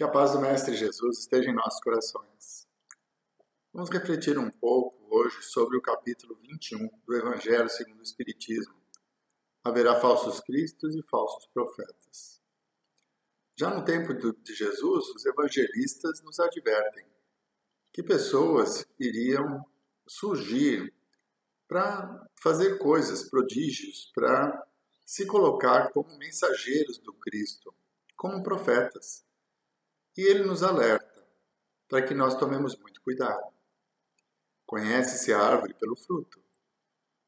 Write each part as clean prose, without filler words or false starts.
Que a paz do Mestre Jesus esteja em nossos corações. Vamos refletir um pouco hoje sobre o capítulo 21 do Evangelho segundo o Espiritismo. Haverá falsos cristos e falsos profetas. Já no tempo de Jesus, os evangelistas nos advertem que pessoas iriam surgir para fazer coisas, prodígios, para se colocar como mensageiros do Cristo, como profetas. E ele nos alerta para que nós tomemos muito cuidado. Conhece-se a árvore pelo fruto.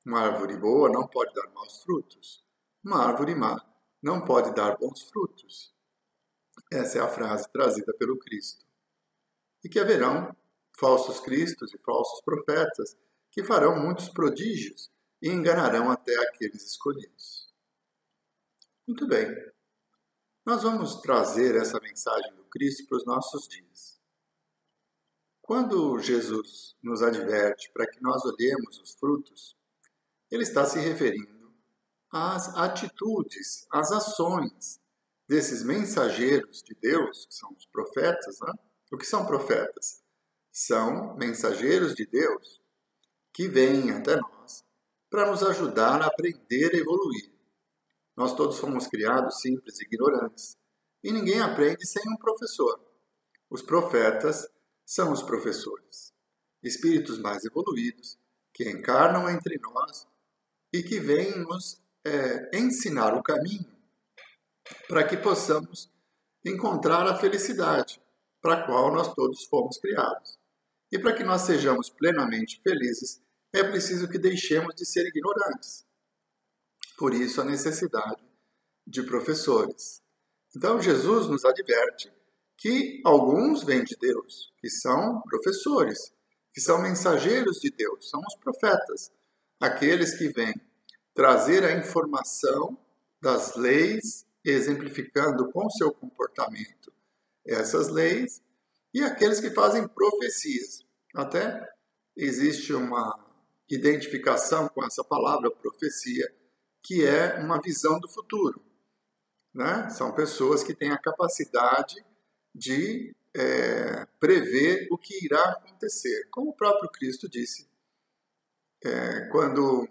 Uma árvore boa não pode dar maus frutos. Uma árvore má não pode dar bons frutos. Essa é a frase trazida pelo Cristo. E que haverão falsos cristos e falsos profetas que farão muitos prodígios e enganarão até aqueles escolhidos. Muito bem. Nós vamos trazer essa mensagem do Cristo para os nossos dias. Quando Jesus nos adverte para que nós olhemos os frutos, ele está se referindo às atitudes, às ações desses mensageiros de Deus, que são os profetas, né? O que são profetas? São mensageiros de Deus que vêm até nós para nos ajudar a aprender e evoluir. Nós todos fomos criados simples e ignorantes, e ninguém aprende sem um professor. Os profetas são os professores, espíritos mais evoluídos, que encarnam entre nós e que vêm nos ensinar o caminho para que possamos encontrar a felicidade para a qual nós todos fomos criados. E para que nós sejamos plenamente felizes, é preciso que deixemos de ser ignorantes. Por isso a necessidade de professores. Então Jesus nos adverte que alguns vêm de Deus, que são professores, que são mensageiros de Deus, são os profetas, aqueles que vêm trazer a informação das leis, exemplificando com seu comportamento essas leis, e aqueles que fazem profecias. Até existe uma identificação com essa palavra profecia, que é uma visão do futuro. Né? São pessoas que têm a capacidade de prever o que irá acontecer. Como o próprio Cristo disse, quando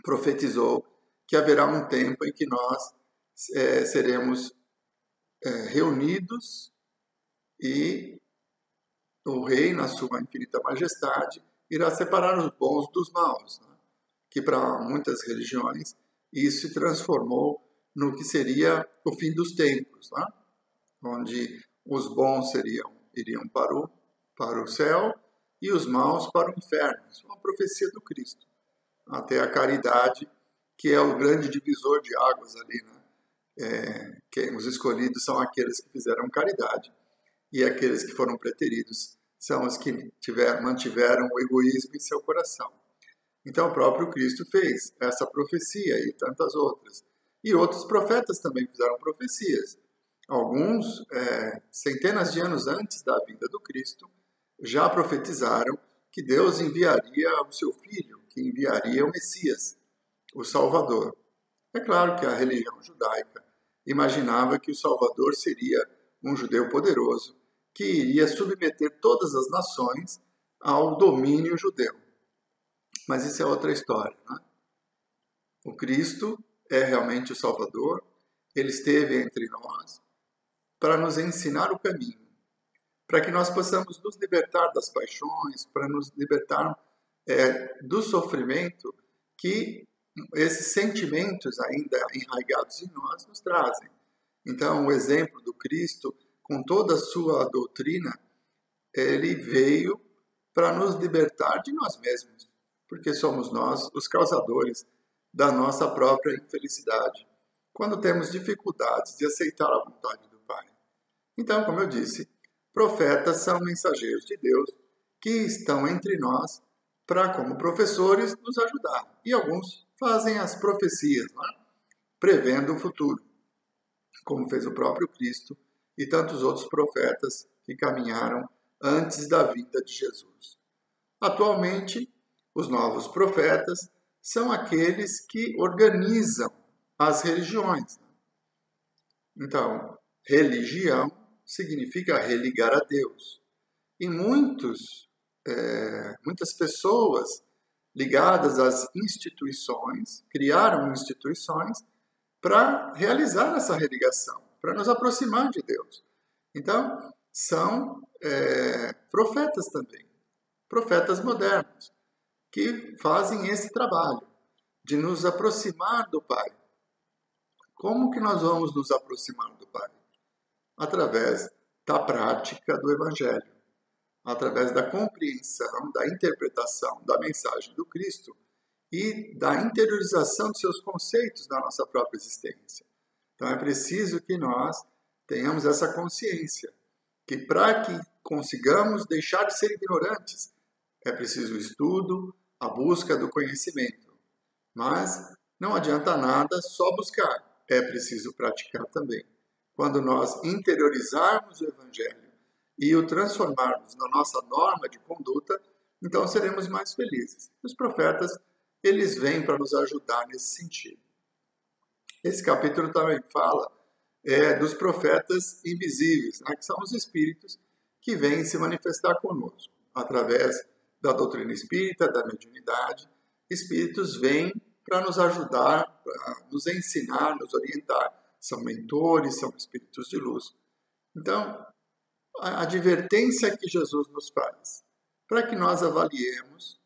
profetizou que haverá um tempo em que nós seremos reunidos e o Rei, na sua infinita majestade, irá separar os bons dos maus. Né? Que para muitas religiões isso se transformou no que seria o fim dos tempos, né? Onde os bons iriam para o céu e os maus para o inferno. Isso é uma profecia do Cristo. Até a caridade, que é o grande divisor de águas ali, né? Os escolhidos são aqueles que fizeram caridade e aqueles que foram preteridos são os que mantiveram o egoísmo em seu coração. Então o próprio Cristo fez essa profecia e tantas outras. E outros profetas também fizeram profecias. Alguns, centenas de anos antes da vinda do Cristo, já profetizaram que Deus enviaria o seu Filho, que enviaria o Messias, o Salvador. É claro que a religião judaica imaginava que o Salvador seria um judeu poderoso, que iria submeter todas as nações ao domínio judeu. Mas isso é outra história. Né? O Cristo é realmente o Salvador. Ele esteve entre nós para nos ensinar o caminho, para que nós possamos nos libertar das paixões, para nos libertar do sofrimento que esses sentimentos ainda enraigados em nós nos trazem. Então, o exemplo do Cristo, com toda a sua doutrina, ele veio para nos libertar de nós mesmos, porque somos nós os causadores da nossa própria infelicidade, quando temos dificuldades de aceitar a vontade do Pai. Então, como eu disse, profetas são mensageiros de Deus que estão entre nós para, como professores, nos ajudar. E alguns fazem as profecias, né? Prevendo o futuro, como fez o próprio Cristo e tantos outros profetas que caminharam antes da vinda de Jesus. Atualmente, os novos profetas são aqueles que organizam as religiões. Então, religião significa religar a Deus. E muitas pessoas ligadas às instituições criaram instituições para realizar essa religação, para nos aproximar de Deus. Então, são profetas também, profetas modernos, que fazem esse trabalho de nos aproximar do Pai. Como que nós vamos nos aproximar do Pai? Através da prática do Evangelho, através da compreensão, da interpretação da mensagem do Cristo e da interiorização de seus conceitos na nossa própria existência. Então é preciso que nós tenhamos essa consciência, que para que consigamos deixar de ser ignorantes, é preciso o estudo, a busca do conhecimento. Mas não adianta nada só buscar, é preciso praticar também. Quando nós interiorizarmos o Evangelho e o transformarmos na nossa norma de conduta, então seremos mais felizes. Os profetas, eles vêm para nos ajudar nesse sentido. Esse capítulo também fala dos profetas invisíveis, né, que são os espíritos que vêm se manifestar conosco. Através da doutrina espírita, da mediunidade, espíritos vêm para nos ajudar, para nos ensinar, nos orientar. São mentores, são espíritos de luz. Então, a advertência que Jesus nos faz, para que nós avaliemos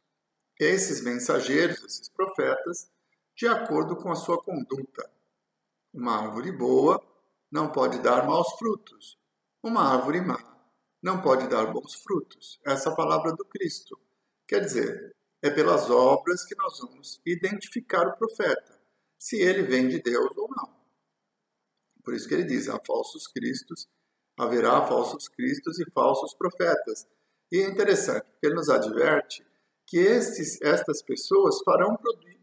esses mensageiros, esses profetas, de acordo com a sua conduta. Uma árvore boa não pode dar maus frutos. Uma árvore má não pode dar bons frutos. Essa é a palavra do Cristo. Quer dizer, é pelas obras que nós vamos identificar o profeta, se ele vem de Deus ou não. Por isso que ele diz, haverá falsos cristos e falsos profetas. E é interessante, porque ele nos adverte que estas pessoas farão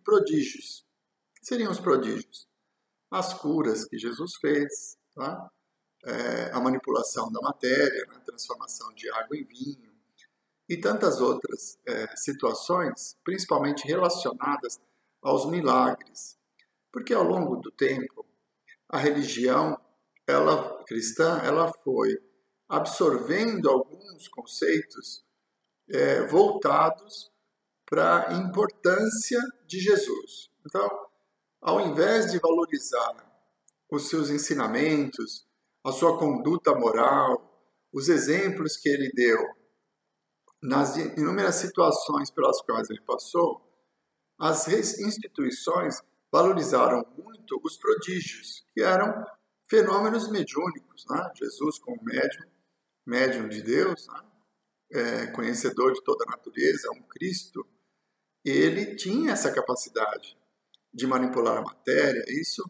prodígios. O que seriam os prodígios? As curas que Jesus fez, tá? A manipulação da matéria, a transformação de água em vinho, e tantas outras situações, principalmente relacionadas aos milagres. Porque ao longo do tempo, a religião cristã foi absorvendo alguns conceitos voltados para a importância de Jesus. Então, ao invés de valorizar os seus ensinamentos, a sua conduta moral, os exemplos que ele deu nas inúmeras situações pelas quais ele passou, as instituições valorizaram muito os prodígios, que eram fenômenos mediúnicos. Né? Jesus, como médium de Deus, né? Conhecedor de toda a natureza, um Cristo, ele tinha essa capacidade de manipular a matéria, isso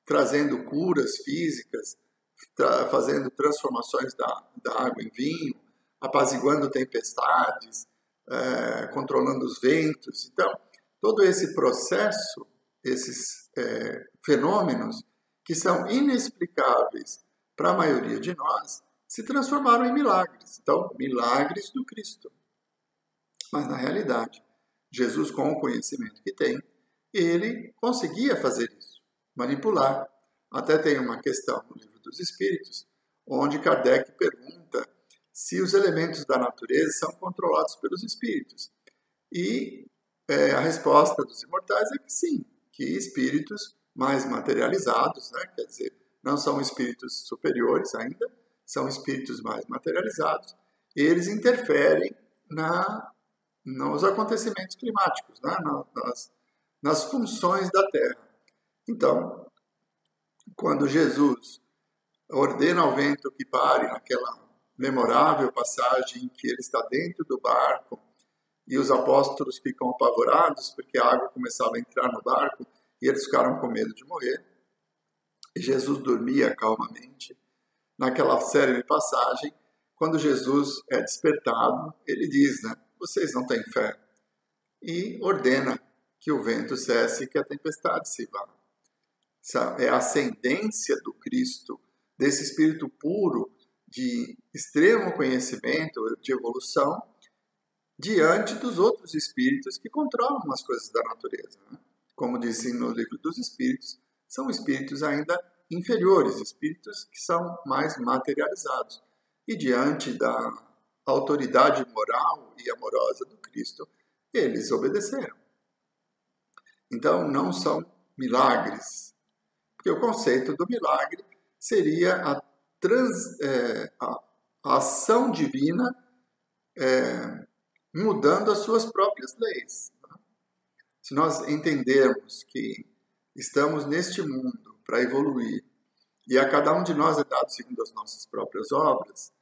trazendo curas físicas, fazendo transformações da água em vinho, apaziguando tempestades, controlando os ventos. Então, todo esse processo, esses fenômenos que são inexplicáveis para a maioria de nós, se transformaram em milagres. Então, milagres do Cristo. Mas, na realidade, Jesus, com o conhecimento que tem, ele conseguia fazer isso, manipular. Até tem uma questão no Livro dos Espíritos, onde Kardec pergunta se os elementos da natureza são controlados pelos espíritos. E a resposta dos imortais é que sim, que espíritos mais materializados, né, quer dizer, não são espíritos superiores ainda, são espíritos mais materializados, eles interferem nos acontecimentos climáticos, né, nas funções da Terra. Então, quando Jesus ordena ao vento que pare naquela memorável passagem em que ele está dentro do barco e os apóstolos ficam apavorados porque a água começava a entrar no barco e eles ficaram com medo de morrer, e Jesus dormia calmamente. Naquela célebre passagem, quando Jesus é despertado, ele diz, né, vocês não têm fé, e ordena que o vento cesse e que a tempestade se vá. Essa é a ascendência do Cristo, desse espírito puro, de extremo conhecimento, de evolução, diante dos outros espíritos que controlam as coisas da natureza. Né? Como disse no Livro dos Espíritos, são espíritos ainda inferiores, espíritos que são mais materializados. E diante da autoridade moral e amorosa do Cristo, eles obedeceram. Então, não são milagres, porque o conceito do milagre seria a ação divina mudando as suas próprias leis. Se nós entendermos que estamos neste mundo para evoluir e a cada um de nós é dado segundo as nossas próprias obras,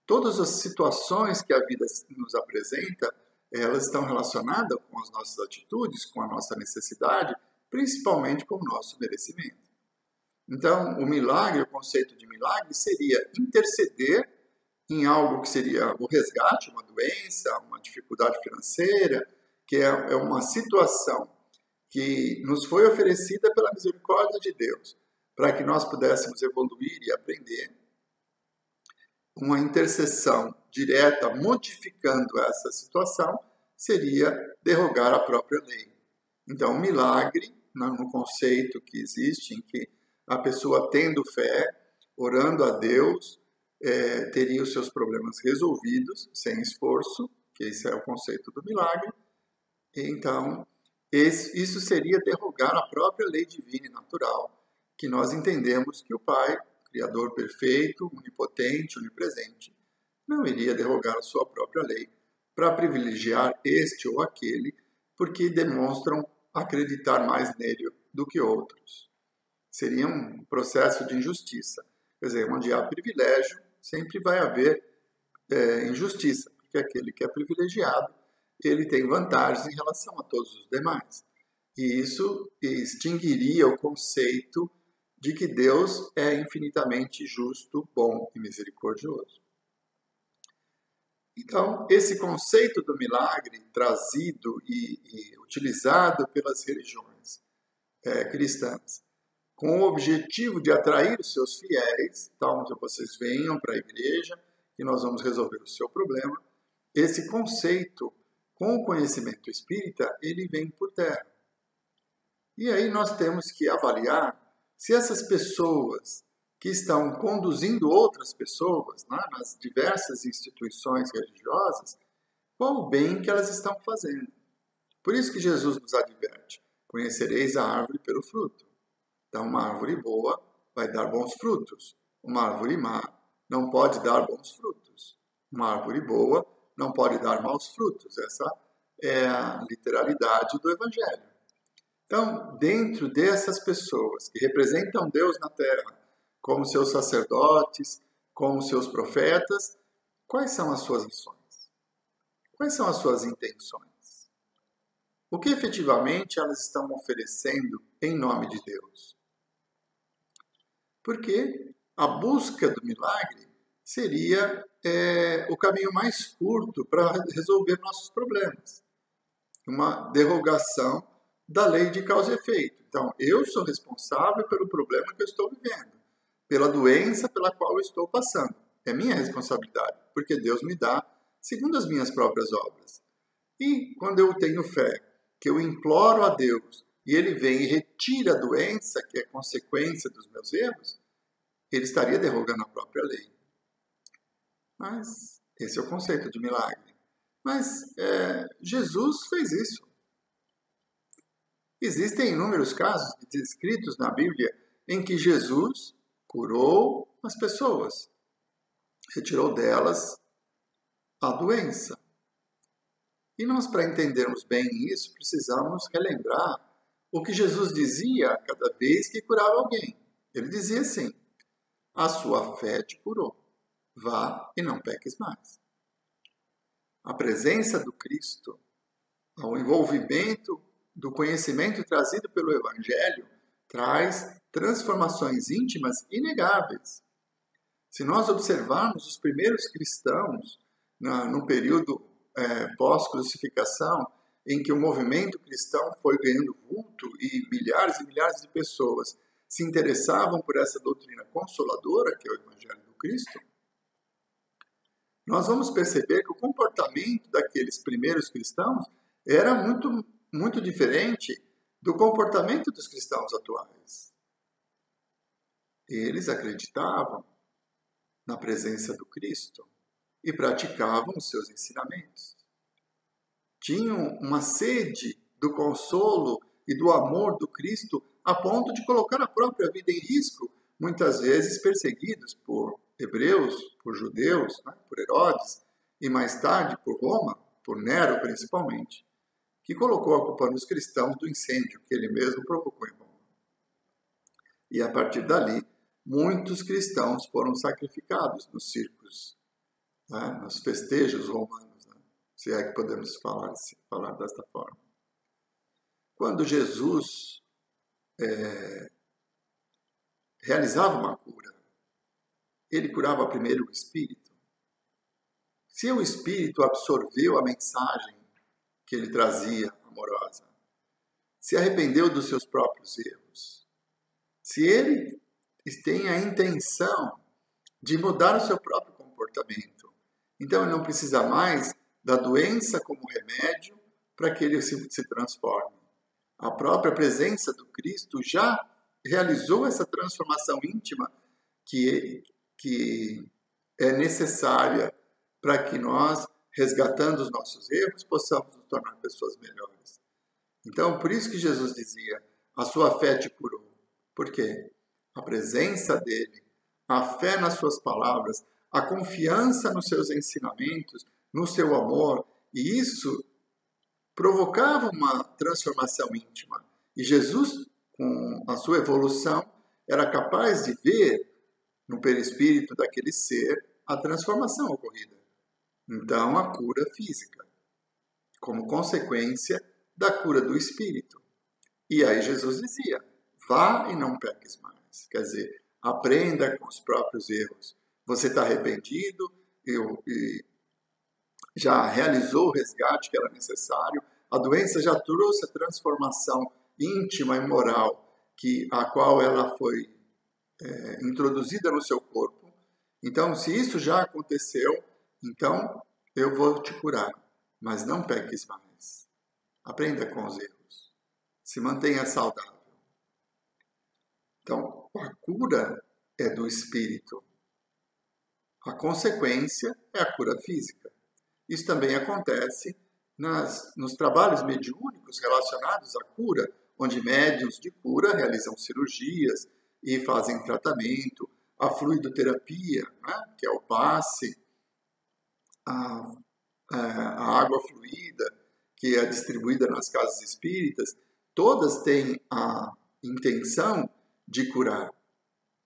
todas as situações que a vida nos apresenta, elas estão relacionadas com as nossas atitudes, com a nossa necessidade, principalmente com o nosso merecimento. Então, o milagre, o conceito de milagre, seria interceder em algo que seria o resgate, uma doença, uma dificuldade financeira, que é uma situação que nos foi oferecida pela misericórdia de Deus, para que nós pudéssemos evoluir e aprender. Uma intercessão direta modificando essa situação seria derrogar a própria lei. Então, o milagre, no conceito que existe, em que a pessoa tendo fé, orando a Deus, teria os seus problemas resolvidos, sem esforço, que esse é o conceito do milagre. Então, isso seria derrogar a própria lei divina e natural, que nós entendemos que o Pai, Criador perfeito, onipotente, onipresente, não iria derrogar a sua própria lei para privilegiar este ou aquele, porque demonstram acreditar mais nele do que outros. Seria um processo de injustiça. Quer dizer, onde há privilégio, sempre vai haver injustiça, porque aquele que é privilegiado, ele tem vantagens em relação a todos os demais. E isso extinguiria o conceito de que Deus é infinitamente justo, bom e misericordioso. Então, esse conceito do milagre trazido e utilizado pelas religiões cristãs, com o objetivo de atrair os seus fiéis, então vocês venham para a igreja e nós vamos resolver o seu problema, esse conceito, com o conhecimento espírita, ele vem por terra. E aí nós temos que avaliar se essas pessoas que estão conduzindo outras pessoas nas diversas instituições religiosas, qual o bem que elas estão fazendo. Por isso que Jesus nos adverte, conhecereis a árvore pelo fruto. Então, uma árvore boa vai dar bons frutos. Uma árvore má não pode dar bons frutos. Uma árvore boa não pode dar maus frutos. Essa é a literalidade do Evangelho. Então, dentro dessas pessoas que representam Deus na Terra, como seus sacerdotes, como seus profetas, quais são as suas ações? Quais são as suas intenções? O que efetivamente elas estão oferecendo em nome de Deus? Porque a busca do milagre seria o caminho mais curto para resolver nossos problemas. Uma derrogação da lei de causa e efeito. Então, eu sou responsável pelo problema que eu estou vivendo, pela doença pela qual eu estou passando. É minha responsabilidade, porque Deus me dá segundo as minhas próprias obras. E quando eu tenho fé, que eu imploro a Deus, e Ele vem e retira a doença, que é consequência dos meus erros, Ele estaria derrogando a própria lei. Mas esse é o conceito de milagre. Mas Jesus fez isso. Existem inúmeros casos descritos na Bíblia em que Jesus curou as pessoas, retirou delas a doença. E nós, para entendermos bem isso, precisamos relembrar o que Jesus dizia cada vez que curava alguém. Ele dizia assim: a sua fé te curou, vá e não peques mais. A presença do Cristo, o envolvimento do conhecimento trazido pelo Evangelho, traz transformações íntimas inegáveis. Se nós observarmos os primeiros cristãos, no período pós-crucificação, em que o movimento cristão foi ganhando vulto e milhares de pessoas se interessavam por essa doutrina consoladora, que é o Evangelho do Cristo, nós vamos perceber que o comportamento daqueles primeiros cristãos era muito diferente do comportamento dos cristãos atuais. Eles acreditavam na presença do Cristo e praticavam os seus ensinamentos. Tinham uma sede do consolo e do amor do Cristo a ponto de colocar a própria vida em risco, muitas vezes perseguidos por hebreus, por judeus, né, por Herodes, e mais tarde por Roma, por Nero principalmente, que colocou a culpa nos cristãos do incêndio que ele mesmo provocou em Roma. E a partir dali, muitos cristãos foram sacrificados nos circos, né, nos festejos romanos, né, se é que podemos falar desta forma. Quando Jesus realizava uma cura, ele curava primeiro o espírito. Se o espírito absorveu a mensagem que ele trazia, amorosa, se arrependeu dos seus próprios erros, se ele tem a intenção de mudar o seu próprio comportamento, então ele não precisa mais da doença como remédio para que ele se transforme. A própria presença do Cristo já realizou essa transformação íntima que é necessária para que nós, resgatando os nossos erros, possamos nos tornar pessoas melhores. Então, por isso que Jesus dizia, a sua fé te curou. Por quê? A presença dele, a fé nas suas palavras, a confiança nos seus ensinamentos, no seu amor, e isso provocava uma transformação íntima. E Jesus, com a sua evolução, era capaz de ver no perispírito daquele ser a transformação ocorrida. Então, a cura física, como consequência da cura do espírito. E aí Jesus dizia, vá e não peques mais. Quer dizer, aprenda com os próprios erros. Você está arrependido e já realizou o resgate que era necessário. A doença já trouxe a transformação íntima e moral a qual ela foi introduzida no seu corpo. Então, se isso já aconteceu, então eu vou te curar, mas não peques mais. Aprenda com os erros. Se mantenha saudável. Então, a cura é do espírito. A consequência é a cura física. Isso também acontece nos trabalhos mediúnicos relacionados à cura, onde médiuns de cura realizam cirurgias e fazem tratamento, a fluidoterapia, né, que é o passe, a água fluida, que é distribuída nas casas espíritas, todas têm a intenção de curar,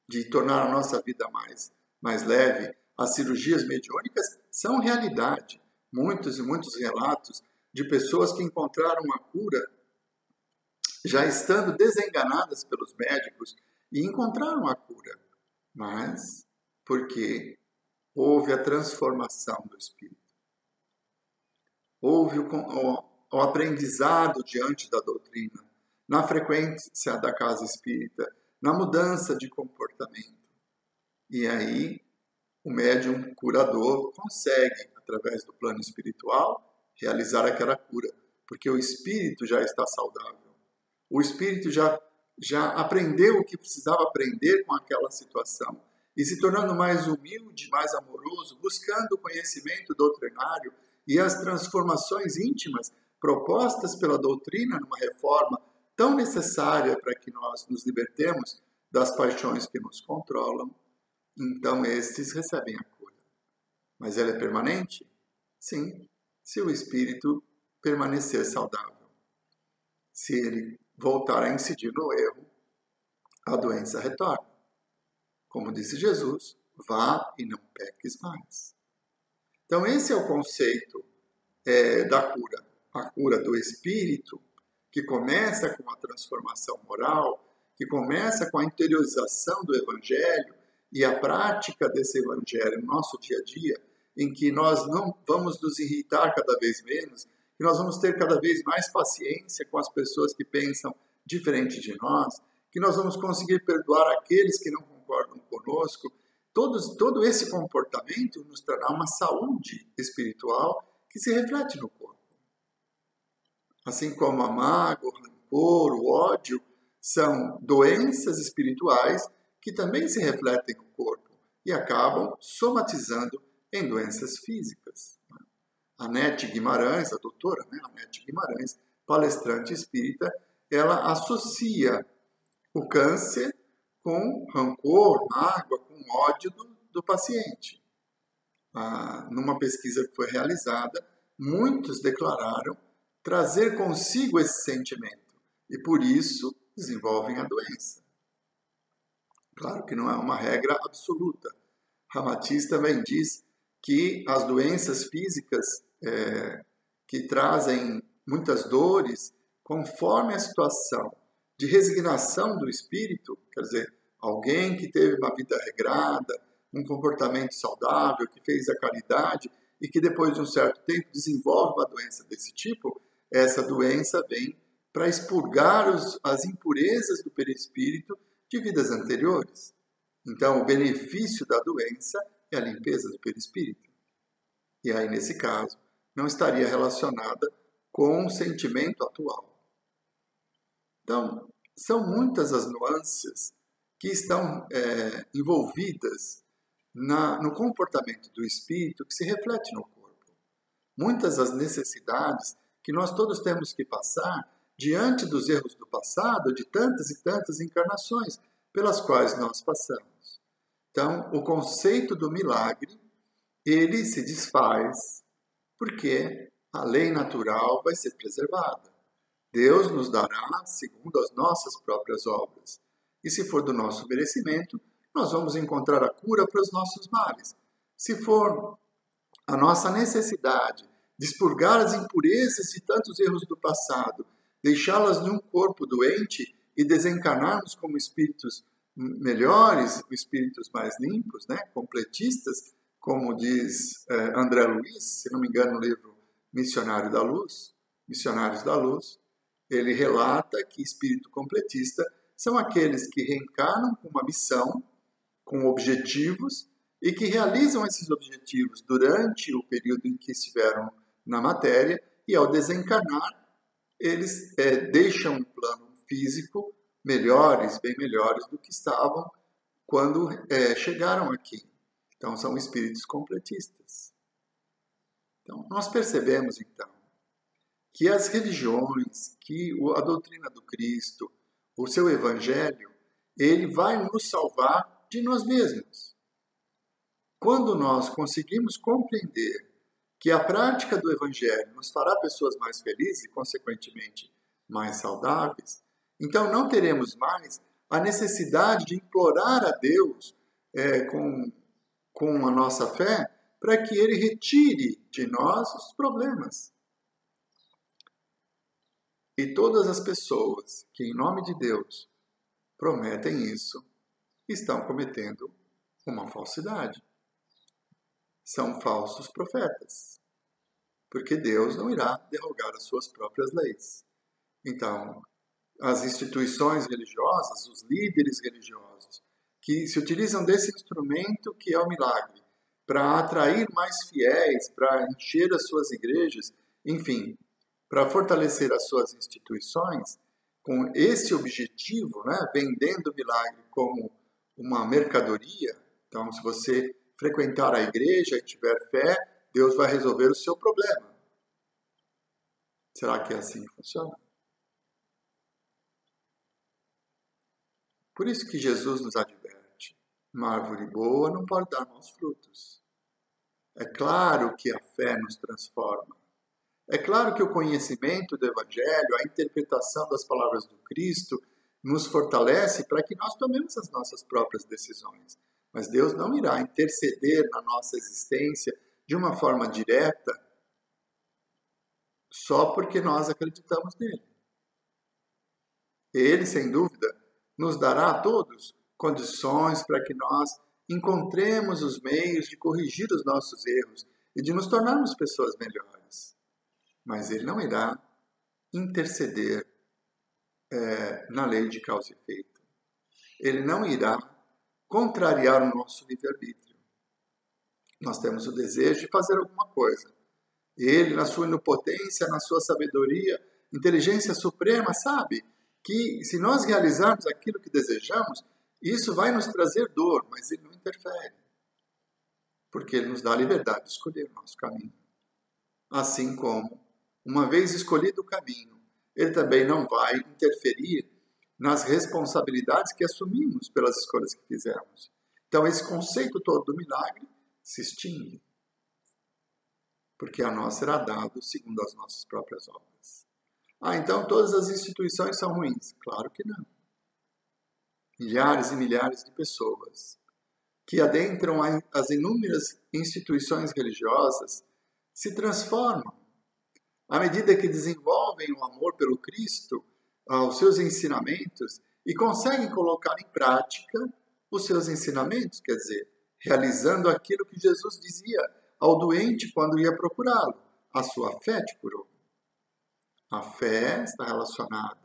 de tornar a nossa vida mais leve. As cirurgias mediúnicas são realidade. Muitos e muitos relatos de pessoas que encontraram a cura já estando desenganadas pelos médicos e encontraram a cura, mas porque houve a transformação do espírito. Houve o aprendizado diante da doutrina, na frequência da casa espírita, na mudança de comportamento. E aí o médium curador consegue, através do plano espiritual, realizar aquela cura, porque o espírito já está saudável. O espírito já aprendeu o que precisava aprender com aquela situação e se tornando mais humilde, mais amoroso, buscando o conhecimento doutrinário e as transformações íntimas propostas pela doutrina numa reforma tão necessária para que nós nos libertemos das paixões que nos controlam. Então, estes recebem a cura. Mas ela é permanente? Sim, se o espírito permanecer saudável. Se ele voltar a incidir no erro, a doença retorna. Como disse Jesus, vá e não peques mais. Então, esse é o conceito da cura. A cura do espírito, que começa com a transformação moral, que começa com a interiorização do Evangelho e a prática desse Evangelho no nosso dia a dia, em que nós não vamos nos irritar cada vez menos, que nós vamos ter cada vez mais paciência com as pessoas que pensam diferente de nós, que nós vamos conseguir perdoar aqueles que não concordam conosco. Todo esse comportamento nos trará uma saúde espiritual que se reflete no corpo. Assim como a mágoa, o rancor, o ódio, são doenças espirituais que também se refletem no corpo e acabam somatizando em doenças físicas. A Anete Guimarães, a doutora Anete Guimarães, palestrante espírita, ela associa o câncer com rancor, mágoa, com ódio do paciente. Numa pesquisa que foi realizada, muitos declararam trazer consigo esse sentimento e, por isso, desenvolvem a doença. Claro que não é uma regra absoluta. Ramatiz também diz que as doenças físicas que trazem muitas dores, conforme a situação de resignação do espírito, quer dizer, alguém que teve uma vida regrada, um comportamento saudável, que fez a caridade e que depois de um certo tempo desenvolve uma doença desse tipo, essa doença vem para expurgar as impurezas do perispírito de vidas anteriores. Então, o benefício da doença é a limpeza do perispírito. E aí, nesse caso, não estaria relacionada com o sentimento atual. Então, são muitas as nuances que estão envolvidas no comportamento do espírito que se reflete no corpo. Muitas as necessidades que nós todos temos que passar diante dos erros do passado, de tantas e tantas encarnações pelas quais nós passamos. Então, o conceito do milagre, ele se desfaz porque a lei natural vai ser preservada. Deus nos dará segundo as nossas próprias obras. E se for do nosso merecimento, nós vamos encontrar a cura para os nossos males. Se for a nossa necessidade de expurgar as impurezas de tantos erros do passado, deixá-las num corpo doente e desencarnarmos como espíritos melhores, espíritos mais limpos, completistas, como diz André Luiz, se não me engano, no livro Missionários da Luz, ele relata que espírito completista são aqueles que reencarnam com uma missão, com objetivos, e que realizam esses objetivos durante o período em que estiveram na matéria, e ao desencarnar, eles deixam um plano físico melhores, bem melhores do que estavam quando chegaram aqui. Então, são espíritos completistas. Então, nós percebemos, então, que as religiões, que a doutrina do Cristo, o seu Evangelho, ele vai nos salvar de nós mesmos. Quando nós conseguimos compreender que a prática do Evangelho nos fará pessoas mais felizes e, consequentemente, mais saudáveis, então não teremos mais a necessidade de implorar a Deus com a nossa fé para que Ele retire de nós os problemas. E todas as pessoas que, em nome de Deus, prometem isso, estão cometendo uma falsidade. São falsos profetas, porque Deus não irá derrogar as suas próprias leis. Então, as instituições religiosas, os líderes religiosos, que se utilizam desse instrumento que é o milagre, para atrair mais fiéis, para encher as suas igrejas, enfim, para fortalecer as suas instituições, com esse objetivo, vendendo o milagre como uma mercadoria. Então, se você frequentar a igreja e tiver fé, Deus vai resolver o seu problema. Será que é assim que funciona? Por isso que Jesus nos adverte: uma árvore boa não pode dar maus frutos. É claro que a fé nos transforma. É claro que o conhecimento do Evangelho, a interpretação das palavras do Cristo, nos fortalece para que nós tomemos as nossas próprias decisões. Mas Deus não irá interceder na nossa existência de uma forma direta só porque nós acreditamos nele. Ele, sem dúvida, nos dará a todos condições para que nós encontremos os meios de corrigir os nossos erros e de nos tornarmos pessoas melhores. Mas ele não irá interceder na lei de causa e efeito. Ele não irá contrariar o nosso livre-arbítrio. Nós temos o desejo de fazer alguma coisa. Ele, na sua onipotência, na sua sabedoria, inteligência suprema, sabe que se nós realizarmos aquilo que desejamos, Isso vai nos trazer dor, mas ele não interfere, porque ele nos dá a liberdade de escolher o nosso caminho. Assim como, uma vez escolhido o caminho, ele também não vai interferir nas responsabilidades que assumimos pelas escolhas que fizemos. Então, esse conceito todo do milagre se extingue, porque a nós será dado segundo as nossas próprias obras. Então todas as instituições são ruins? Claro que não. Milhares e milhares de pessoas que adentram as inúmeras instituições religiosas se transformam à medida que desenvolvem o amor pelo Cristo, os seus ensinamentos, e conseguem colocar em prática os seus ensinamentos, quer dizer, realizando aquilo que Jesus dizia ao doente quando ia procurá-lo: a sua fé te curou. A fé está relacionada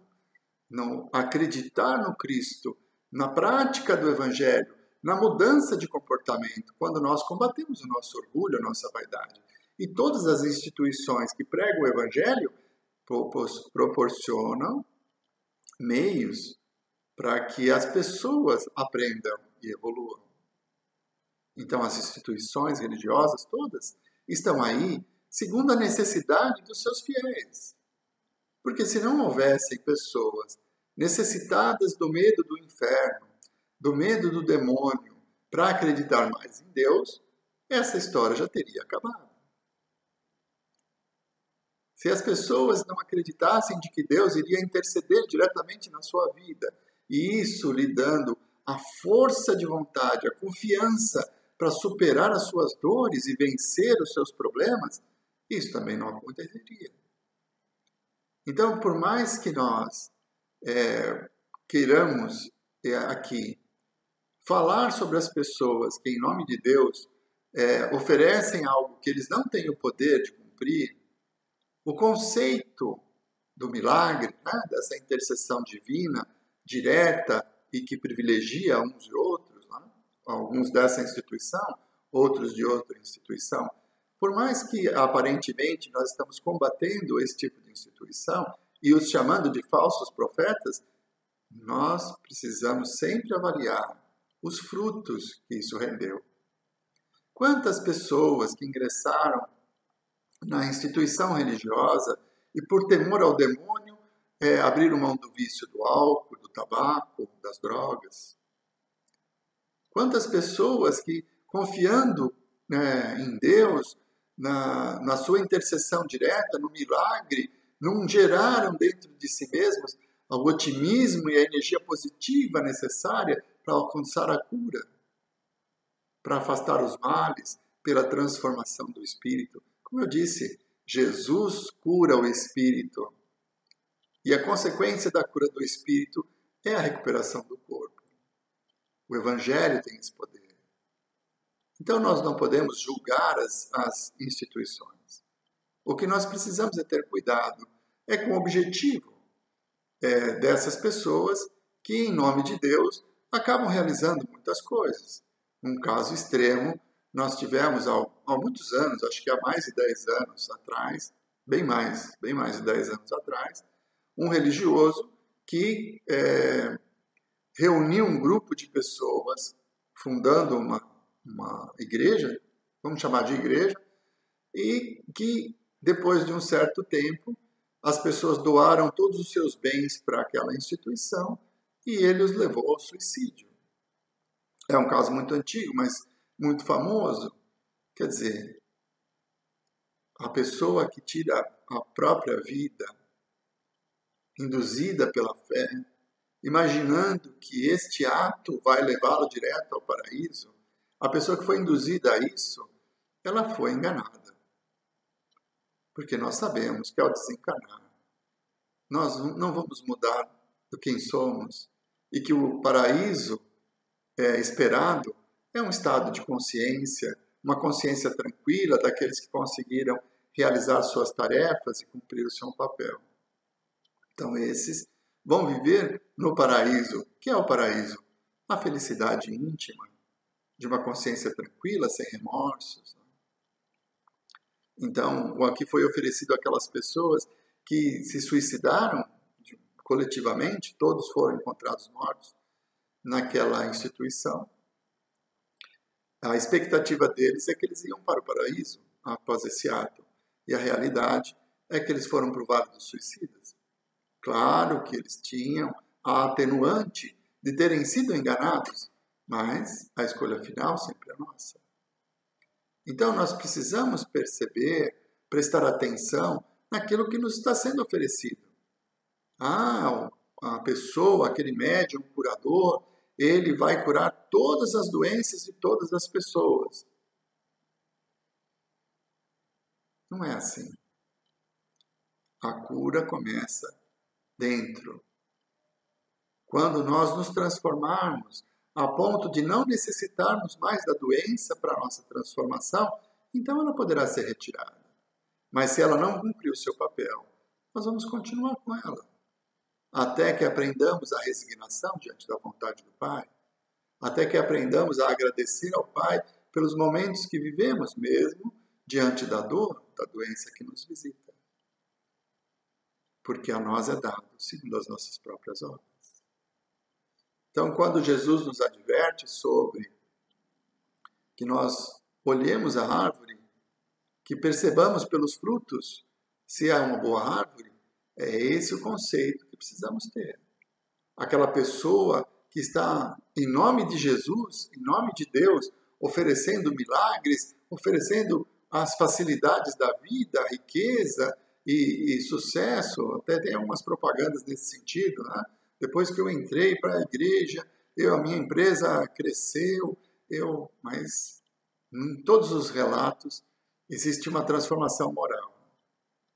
no acreditar no Cristo, na prática do Evangelho, na mudança de comportamento, quando nós combatemos o nosso orgulho, a nossa vaidade. E todas as instituições que pregam o Evangelho proporcionam meios para que as pessoas aprendam e evoluam. Então, as instituições religiosas todas estão aí segundo a necessidade dos seus fiéis. Porque se não houvessem pessoas necessitadas do medo do inferno, do medo do demônio, para acreditar mais em Deus, essa história já teria acabado. Se as pessoas não acreditassem de que Deus iria interceder diretamente na sua vida, e isso lhe dando a força de vontade, a confiança para superar as suas dores e vencer os seus problemas, isso também não aconteceria. Então, por mais que nós queiramos aqui falar sobre as pessoas que, em nome de Deus, oferecem algo que eles não têm o poder de cumprir, o conceito do milagre, dessa intercessão divina, direta e que privilegia uns e outros, alguns dessa instituição, outros de outra instituição, por mais que aparentemente nós estamos combatendo esse tipo de instituição e os chamando de falsos profetas, nós precisamos sempre avaliar os frutos que isso rendeu. Quantas pessoas que ingressaram na instituição religiosa e por temor ao demônio abriram mão do vício do álcool, do tabaco, das drogas? Quantas pessoas que, confiando em Deus, na sua intercessão direta, no milagre, não geraram dentro de si mesmos o otimismo e a energia positiva necessária para alcançar a cura, para afastar os males pela transformação do espírito? Como eu disse, Jesus cura o espírito. E a consequência da cura do espírito é a recuperação do corpo. O Evangelho tem esse poder. Então nós não podemos julgar as instituições. O que nós precisamos é ter cuidado com o objetivo dessas pessoas que, em nome de Deus, acabam realizando muitas coisas. Um caso extremo, nós tivemos há muitos anos, acho que há mais de 10 anos atrás, bem mais de 10 anos atrás, um religioso que reuniu um grupo de pessoas, fundando uma igreja, vamos chamar de igreja, e que, depois de um certo tempo, as pessoas doaram todos os seus bens para aquela instituição e ele os levou ao suicídio. É um caso muito antigo, mas muito famoso. Quer dizer, a pessoa que tira a própria vida, induzida pela fé, imaginando que este ato vai levá-lo direto ao paraíso, a pessoa que foi induzida a isso, ela foi enganada. Porque nós sabemos que ao desencarnar, nós não vamos mudar do quem somos e que o paraíso esperado é um estado de consciência, uma consciência tranquila daqueles que conseguiram realizar suas tarefas e cumprir o seu papel. Então esses vão viver no paraíso. O que é o paraíso? A felicidade íntima, de uma consciência tranquila, sem remorsos. Então, o aqui foi oferecido àquelas pessoas que se suicidaram coletivamente, todos foram encontrados mortos. naquela instituição. A expectativa deles é que eles iam para o paraíso após esse ato. E a realidade é que eles foram para o Vale dos Suicidas. Claro que eles tinham a atenuante de terem sido enganados, mas a escolha final sempre é nossa. Então nós precisamos perceber, prestar atenção naquilo que nos está sendo oferecido. A pessoa, aquele médium, curador, ele vai curar todas as doenças de todas as pessoas. Não é assim. A cura começa dentro. Quando nós nos transformarmos a ponto de não necessitarmos mais da doença para a nossa transformação, então ela poderá ser retirada. Mas se ela não cumprir o seu papel, nós vamos continuar com ela. Até que aprendamos a resignação diante da vontade do Pai. Até que aprendamos a agradecer ao Pai pelos momentos que vivemos, mesmo diante da dor, da doença que nos visita. Porque a nós é dado, segundo as nossas próprias obras. Então, quando Jesus nos adverte sobre que nós olhemos a árvore, que percebamos pelos frutos se é uma boa árvore, é esse o conceito que precisamos ter. Aquela pessoa que está, em nome de Jesus, em nome de Deus, oferecendo milagres, oferecendo as facilidades da vida, a riqueza e sucesso, até tem algumas propagandas nesse sentido, né? Depois que eu entrei para a igreja, a minha empresa cresceu, mas em todos os relatos existe uma transformação moral.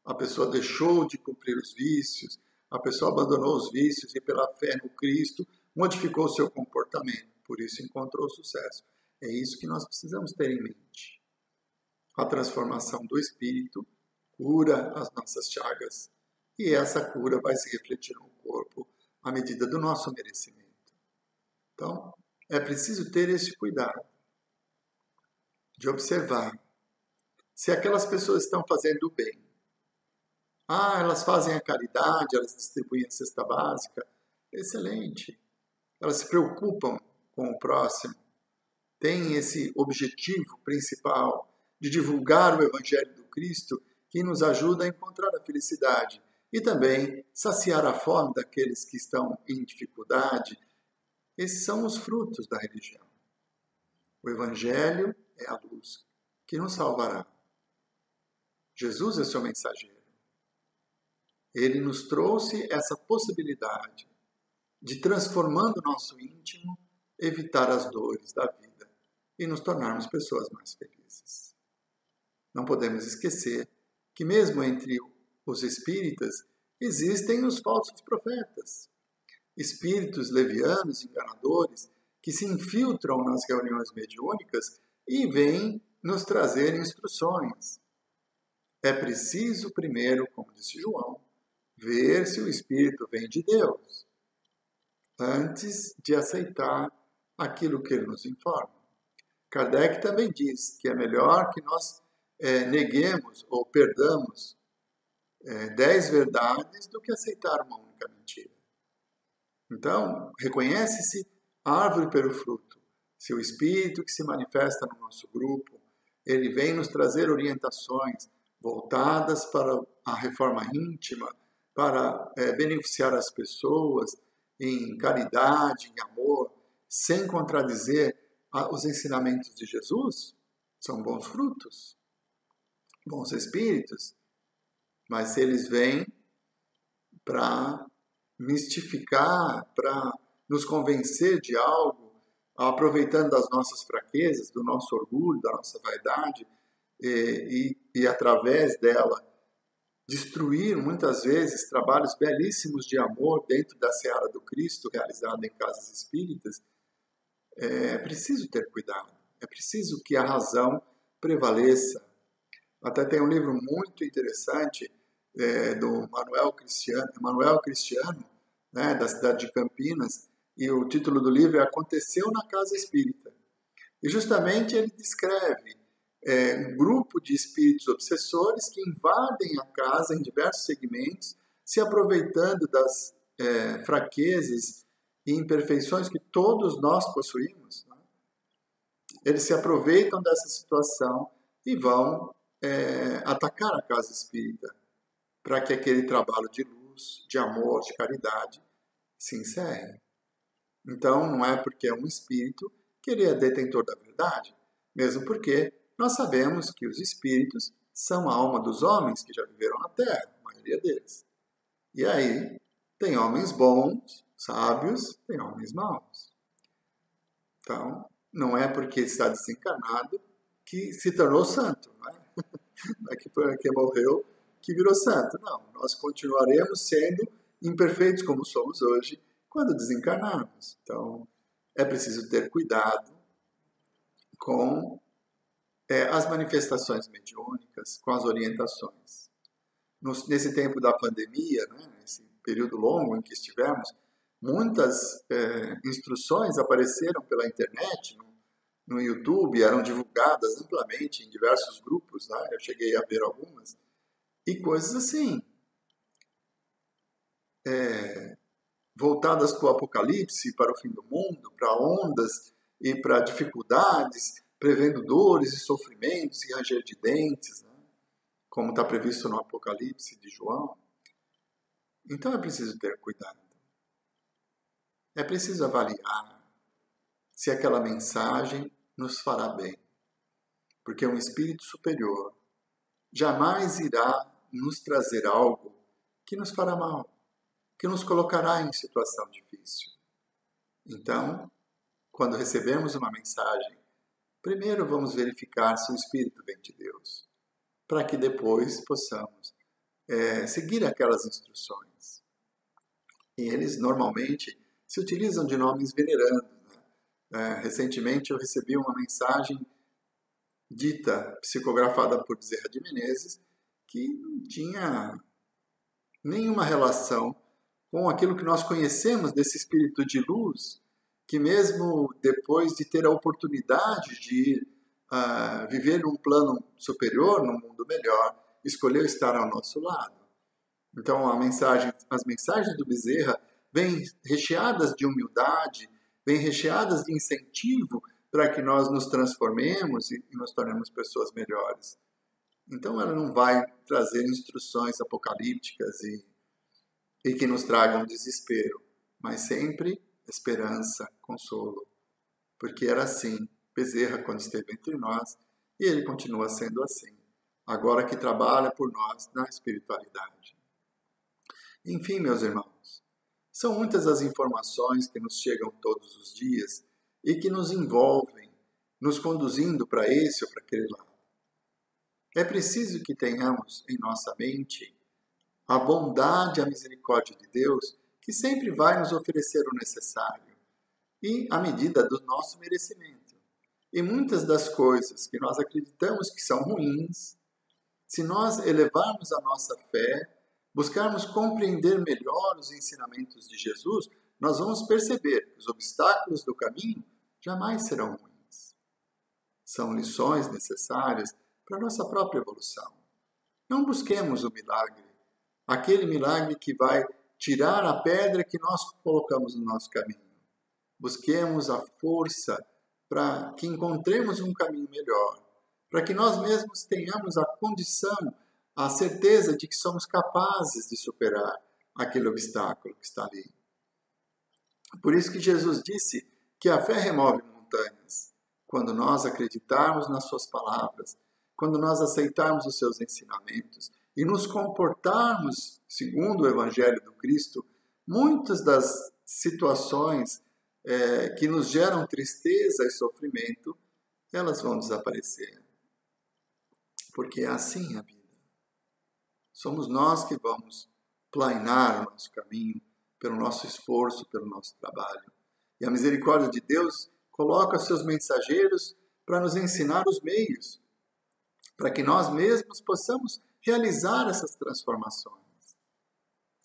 A pessoa deixou de cumprir os vícios, a pessoa abandonou os vícios e pela fé no Cristo modificou o seu comportamento, por isso encontrou sucesso. É isso que nós precisamos ter em mente. A transformação do Espírito cura as nossas chagas e essa cura vai se refletir no corpo à medida do nosso merecimento. Então, é preciso ter esse cuidado de observar se aquelas pessoas estão fazendo o bem. Elas fazem a caridade, elas distribuem a cesta básica. Excelente. Elas se preocupam com o próximo. Têm esse objetivo principal de divulgar o Evangelho do Cristo que nos ajuda a encontrar a felicidade e também saciar a fome daqueles que estão em dificuldade. Esses são os frutos da religião. O Evangelho é a luz que nos salvará. Jesus é seu mensageiro. Ele nos trouxe essa possibilidade de, transformando o nosso íntimo, evitar as dores da vida e nos tornarmos pessoas mais felizes. Não podemos esquecer que mesmo entre os espíritas existem os falsos profetas, espíritos levianos, enganadores, que se infiltram nas reuniões mediúnicas e vêm nos trazer instruções. É preciso primeiro, como disse João, ver se o Espírito vem de Deus, antes de aceitar aquilo que ele nos informa. Kardec também diz que é melhor que nós neguemos ou perdamos 10 verdades do que aceitar uma única mentira. Então, reconhece-se a árvore pelo fruto. Se o Espírito que se manifesta no nosso grupo, ele vem nos trazer orientações voltadas para a reforma íntima, para beneficiar as pessoas em caridade, em amor, sem contradizer os ensinamentos de Jesus, são bons frutos, bons espíritos. Mas se eles vêm para mistificar, para nos convencer de algo, aproveitando das nossas fraquezas, do nosso orgulho, da nossa vaidade, e através dela destruir muitas vezes trabalhos belíssimos de amor dentro da seara do Cristo, realizada em casas espíritas, é preciso ter cuidado, é preciso que a razão prevaleça. Até tem um livro muito interessante do Manuel Cristiano, né, da cidade de Campinas, e o título do livro é Aconteceu na Casa Espírita. E justamente ele descreve um grupo de espíritos obsessores que invadem a casa em diversos segmentos, se aproveitando das fraquezas e imperfeições que todos nós possuímos, né? Eles se aproveitam dessa situação e vão atacar a casa espírita para que aquele trabalho de luz, de amor, de caridade se encerre. Então, não é porque é um espírito que ele é detentor da verdade, mesmo porque nós sabemos que os espíritos são a alma dos homens que já viveram na Terra, a maioria deles. E aí, tem homens bons, sábios, tem homens maus. Então, não é porque está desencarnado que se tornou santo, não é? Não é que porque morreu que virou santo. Não, nós continuaremos sendo imperfeitos como somos hoje quando desencarnarmos. Então, é preciso ter cuidado com as manifestações mediúnicas, com as orientações. Nesse tempo da pandemia, né, nesse período longo em que estivemos, muitas instruções apareceram pela internet, no YouTube, eram divulgadas amplamente em diversos grupos, né? Eu cheguei a ver algumas, e coisas assim, voltadas para o apocalipse, para o fim do mundo, para ondas e para dificuldades, prevendo dores e sofrimentos e ranger de dentes, né? Como está previsto no Apocalipse de João. Então é preciso ter cuidado. É preciso avaliar se aquela mensagem nos fará bem. Porque um espírito superior jamais irá nos trazer algo que nos fará mal, que nos colocará em situação difícil. Então, quando recebemos uma mensagem, primeiro vamos verificar se o espírito vem de Deus, para que depois possamos seguir aquelas instruções. E eles normalmente se utilizam de nomes venerandos, né? Recentemente eu recebi uma mensagem dita, psicografada por Bezerra de Menezes, que não tinha nenhuma relação com aquilo que nós conhecemos desse espírito de luz, que mesmo depois de ter a oportunidade de ir viver num plano superior, num mundo melhor, escolheu estar ao nosso lado. Então as mensagens do Bezerra vêm recheadas de humildade, vêm recheadas de incentivo para que nós nos transformemos e nos tornemos pessoas melhores. Então ela não vai trazer instruções apocalípticas e que nos tragam desespero, mas sempre esperança, consolo. Porque era assim Bezerra quando esteve entre nós e ele continua sendo assim, agora que trabalha por nós na espiritualidade. Enfim, meus irmãos, são muitas as informações que nos chegam todos os dias e que nos envolvem, nos conduzindo para esse ou para aquele lado. É preciso que tenhamos em nossa mente a bondade e a misericórdia de Deus, que sempre vai nos oferecer o necessário e a medida do nosso merecimento. E muitas das coisas que nós acreditamos que são ruins, se nós elevarmos a nossa fé, buscarmos compreender melhor os ensinamentos de Jesus, nós vamos perceber que os obstáculos do caminho jamais serão ruins. São lições necessárias para a nossa própria evolução. Não busquemos o milagre, aquele milagre que vai tirar a pedra que nós colocamos no nosso caminho. Busquemos a força para que encontremos um caminho melhor, para que nós mesmos tenhamos a condição, a certeza de que somos capazes de superar aquele obstáculo que está ali. Por isso que Jesus disse que a fé remove montanhas. Quando nós acreditarmos nas suas palavras, quando nós aceitarmos os seus ensinamentos e nos comportarmos segundo o Evangelho do Cristo, muitas das situações que nos geram tristeza e sofrimento, elas vão desaparecer. Porque é assim a vida. Somos nós que vamos planear o nosso caminho pelo nosso esforço, pelo nosso trabalho. E a misericórdia de Deus coloca seus mensageiros para nos ensinar os meios, para que nós mesmos possamos realizar essas transformações.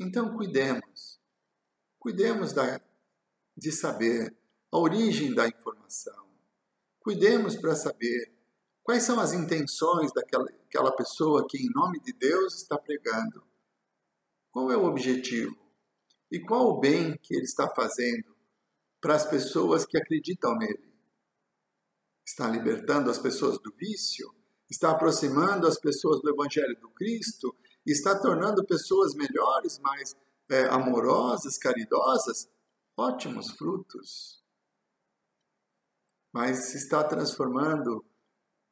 Então, cuidemos de saber a origem da informação. Cuidemos para saber quais são as intenções daquela pessoa que, em nome de Deus, está pregando. Qual é o objetivo? E qual o bem que ele está fazendo para as pessoas que acreditam nele. Está libertando as pessoas do vício, está aproximando as pessoas do Evangelho do Cristo, está tornando pessoas melhores, mais amorosas, caridosas. Ótimos frutos. Mas está transformando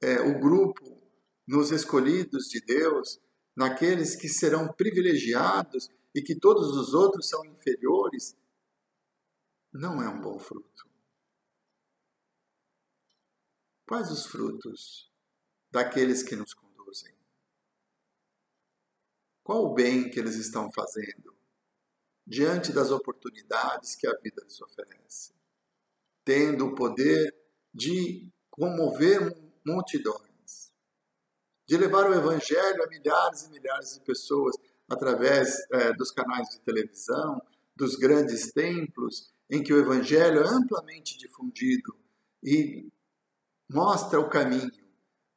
o grupo nos escolhidos de Deus, naqueles que serão privilegiados e que todos os outros são inferiores. Não é um bom fruto. Quais os frutos daqueles que nos conduzem? Qual o bem que eles estão fazendo diante das oportunidades que a vida lhes oferece? Tendo o poder de comover multidões, de levar o Evangelho a milhares e milhares de pessoas através dos canais de televisão, dos grandes templos, em que o Evangelho é amplamente difundido e mostra o caminho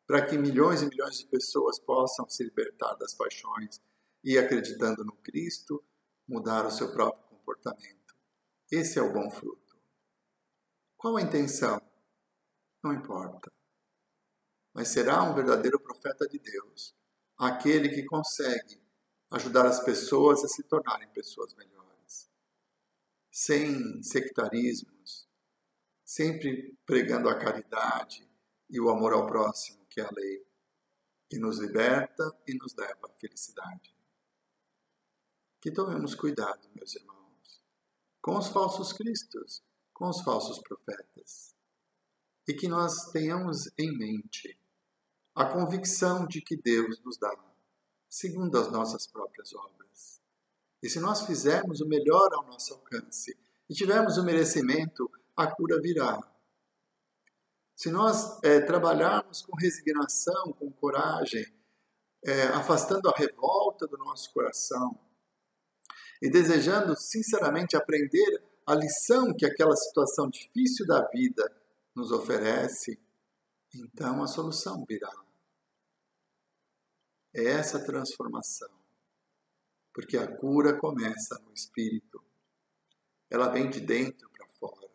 para que milhões e milhões de pessoas possam se libertar das paixões e, acreditando no Cristo, mudar o seu próprio comportamento. Esse é o bom fruto. Qual a intenção? Não importa. Mas será um verdadeiro profeta de Deus, aquele que consegue ajudar as pessoas a se tornarem pessoas melhores, sem sectarismos, sempre pregando a caridade e o amor ao próximo, que é a lei, que nos liberta e nos leva à felicidade. Que tomemos cuidado, meus irmãos, com os falsos cristos, com os falsos profetas, e que nós tenhamos em mente a convicção de que Deus nos dá, segundo as nossas próprias obras. E se nós fizermos o melhor ao nosso alcance e tivermos o merecimento, a cura virá. Se nós trabalharmos com resignação, com coragem, afastando a revolta do nosso coração e desejando sinceramente aprender a lição que aquela situação difícil da vida nos oferece, então a solução virá. É essa transformação, porque a cura começa no espírito. Ela vem de dentro para fora.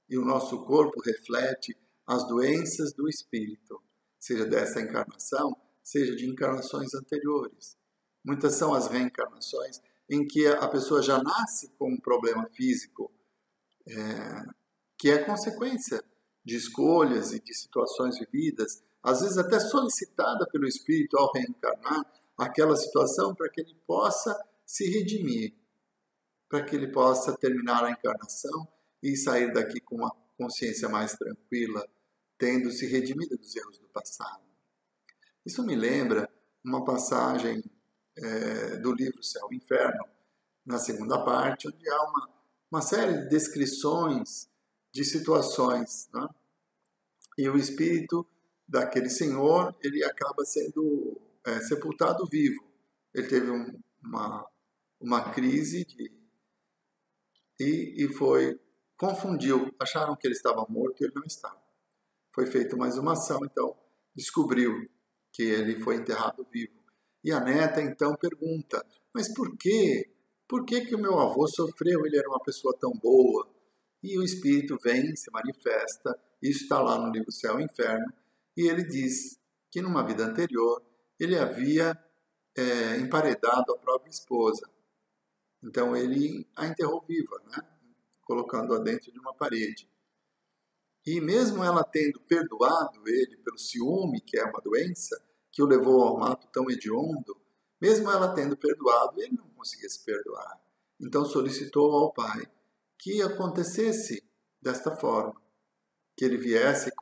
E o nosso corpo reflete as doenças do espírito, seja dessa encarnação, seja de encarnações anteriores. Muitas são as reencarnações em que a pessoa já nasce com um problema físico, que é consequência de escolhas e de situações vividas, às vezes até solicitada pelo espírito ao reencarnar aquela situação para que ele possa se redimir, para que ele possa terminar a encarnação e sair daqui com uma consciência mais tranquila, tendo se redimido dos erros do passado. Isso me lembra uma passagem do livro Céu e Inferno, na segunda parte, onde há uma série de descrições de situações, né? E o espírito daquele senhor, ele acaba sendo sepultado vivo. Ele teve uma crise e confundiu, acharam que ele estava morto e ele não estava. Foi feita mais uma ação, então descobriu que ele foi enterrado vivo. E a neta então pergunta, mas por quê? Por que o meu avô sofreu? Ele era uma pessoa tão boa. E o espírito vem, se manifesta, isso está lá no livro Céu e Inferno, e ele diz que numa vida anterior ele havia emparedado a própria esposa. Então ele a enterrou viva, né? Colocando-a dentro de uma parede. E mesmo ela tendo perdoado ele pelo ciúme, que é uma doença, que o levou a um ato tão hediondo, mesmo ela tendo perdoado, ele não conseguia se perdoar. Então solicitou ao pai que acontecesse desta forma, que ele viesse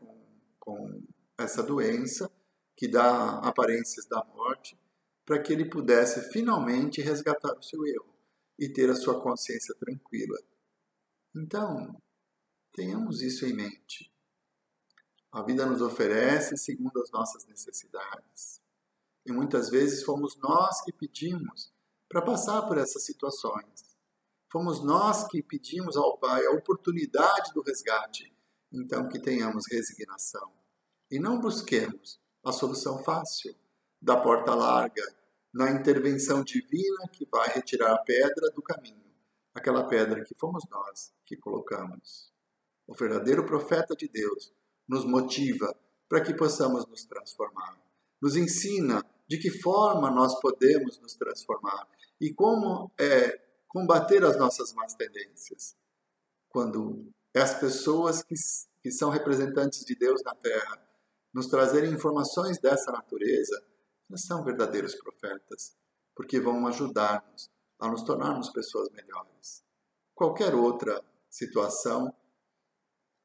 com essa doença, que dá aparências da morte, para que ele pudesse finalmente resgatar o seu erro e ter a sua consciência tranquila. Então, tenhamos isso em mente. A vida nos oferece segundo as nossas necessidades. E muitas vezes fomos nós que pedimos para passar por essas situações. Fomos nós que pedimos ao Pai a oportunidade do resgate. Então que tenhamos resignação. E não busquemos a solução fácil, da porta larga, na intervenção divina que vai retirar a pedra do caminho. aquela pedra que fomos nós que colocamos. O verdadeiro profeta de Deus nos motiva para que possamos nos transformar. Nos ensina de que forma nós podemos nos transformar e como combater as nossas más tendências. Quando as pessoas que são representantes de Deus na Terra nos trazerem informações dessa natureza, elas são verdadeiros profetas, porque vão ajudar-nos a nos tornarmos pessoas melhores. Qualquer outra situação,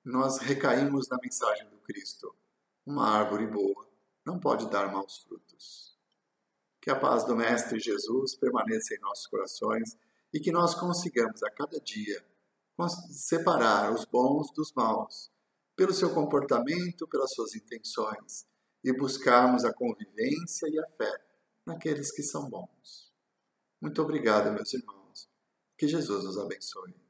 nós recaímos na mensagem do Cristo. Uma árvore boa não pode dar maus frutos. Que a paz do Mestre Jesus permaneça em nossos corações e que nós consigamos a cada dia separar os bons dos maus, pelo seu comportamento, pelas suas intenções, e buscarmos a convivência e a fé naqueles que são bons. Muito obrigado, meus irmãos. Que Jesus nos abençoe.